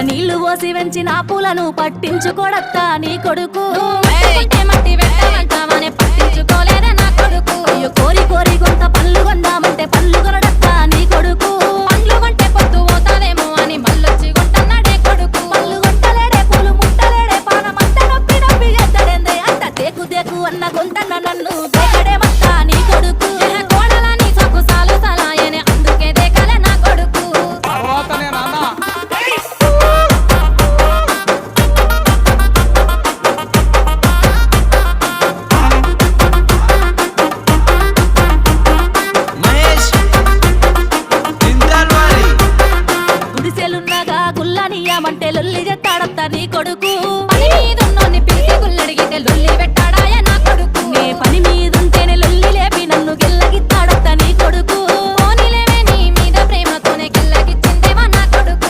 నీళ్లు పోసి వెంచిన పూలను పట్టించుకోడత్తా నీ కొడుకు మట్టి పెట్టమంటామని పట్టించుకోలేదే నా కొడుకు. అయ్యో కోరి కోరి కొంత పళ్ళు కొందామంటే పళ్ళు కొనడత్తా నీ కొడుకు పండ్లు కొంటే పొద్దు పోతావేమో అని మళ్ళొచ్చి కొంటన్నాడే కొడుకు. పళ్ళు కొట్టలేడే పూలు ముట్టలేడే పానమంత నొప్పి నొప్పి ఎద్దడేందే అంత దేకు దేకు అన్న గొంతన్న నన్ను దేకడేమత్తా నీ కొడుకు కోడలని సొక్కు సాలు సలాయనే అందుకే దేకలే నా కొడుకు. తర్వాతనే నాన్న మహేష్ గుడిసెలున్నగా గుల్లనియమంటే లొల్లి చెత్తాడత్తా నీ కొడుకు